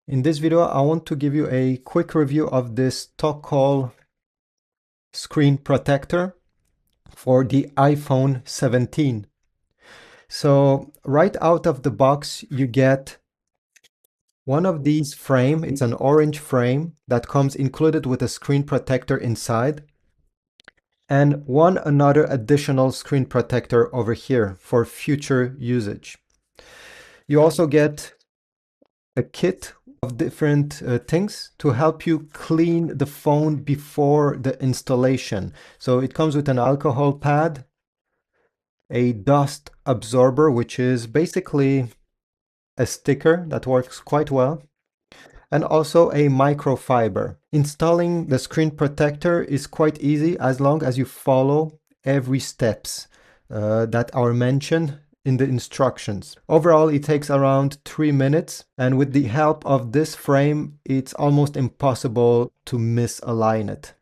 In this video, I want to give you a quick review of this Tocol screen protector for the iPhone 17. So right out of the box, you get one of these frame. It's an orange frame that comes included with a screen protector inside, and one another additional screen protector over here for future usage. You also get a kit of different things to help you clean the phone before the installation. So it comes with an alcohol pad, a dust absorber, which is basically a sticker that works quite well, and also a microfiber. Installing the screen protector is quite easy as long as you follow every steps that are mentioned in the instructions. Overall, it takes around 3 minutes, and with the help of this frame, it's almost impossible to misalign it.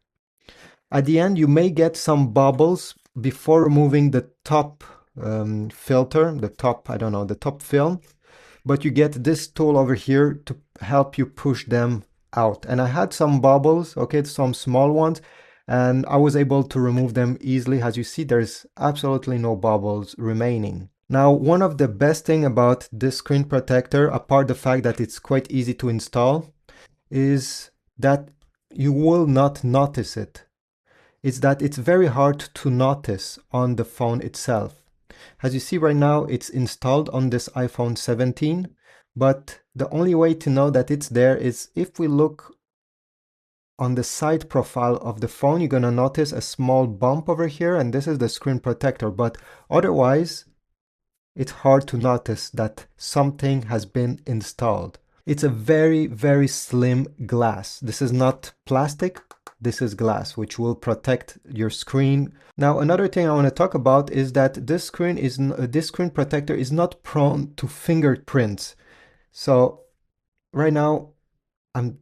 At the end, you may get some bubbles before removing the top filter, the top film, but you get this tool over here to help you push them out. And I had some bubbles, okay, some small ones, and I was able to remove them easily. As you see, there's absolutely no bubbles remaining. Now, one of the best thing about this screen protector, apart the fact that it's quite easy to install, is that you will not notice it. It's that it's very hard to notice on the phone itself. As you see right now, it's installed on this iPhone 17, but the only way to know that it's there is if we look on the side profile of the phone, you're gonna notice a small bump over here, and this is the screen protector, but otherwise, it's hard to notice that something has been installed. It's a very, very slim glass. This is not plastic, this is glass, which will protect your screen. Now, another thing I want to talk about is that this screen protector is not prone to fingerprints. So right now, I'm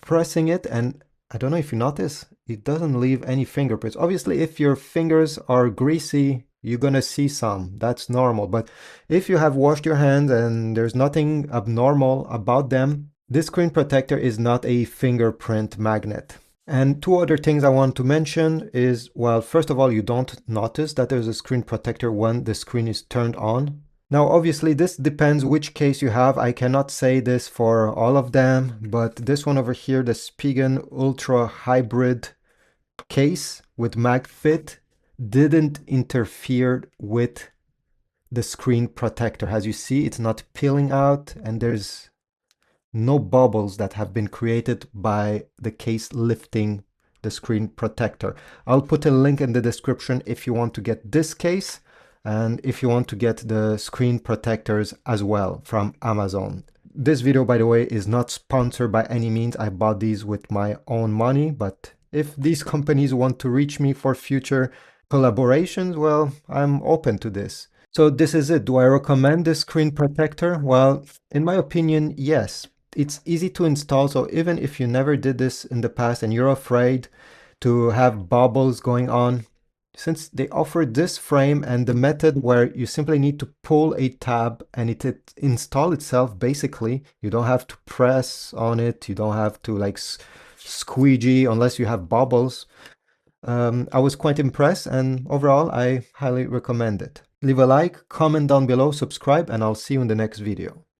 pressing it, and I don't know if you notice, it doesn't leave any fingerprints. Obviously, if your fingers are greasy, you're gonna see some. That's normal. But if you have washed your hands and there's nothing abnormal about them, this screen protector is not a fingerprint magnet. And two other things I want to mention is, well, first of all, you don't notice that there's a screen protector when the screen is turned on. Now, obviously, this depends which case you have. I cannot say this for all of them, but this one over here, the Spigen Ultra Hybrid case with MagFit, didn't interfere with the screen protector. As you see, it's not peeling out, and there's no bubbles that have been created by the case lifting the screen protector. I'll put a link in the description if you want to get this case and if you want to get the screen protectors as well from Amazon. This video, by the way, is not sponsored by any means. I bought these with my own money, but if these companies want to reach me for future collaborations, well, I'm open to this. So this is it. Do I recommend this screen protector? Well, in my opinion, yes. It's easy to install, so even if you never did this in the past and you're afraid to have bubbles going on, since they offer this frame and the method where you simply need to pull a tab and it install itself, basically, you don't have to press on it, you don't have to like squeegee unless you have bubbles. I was quite impressed, and overall I highly recommend it. Leave a like, comment down below, subscribe, and I'll see you in the next video.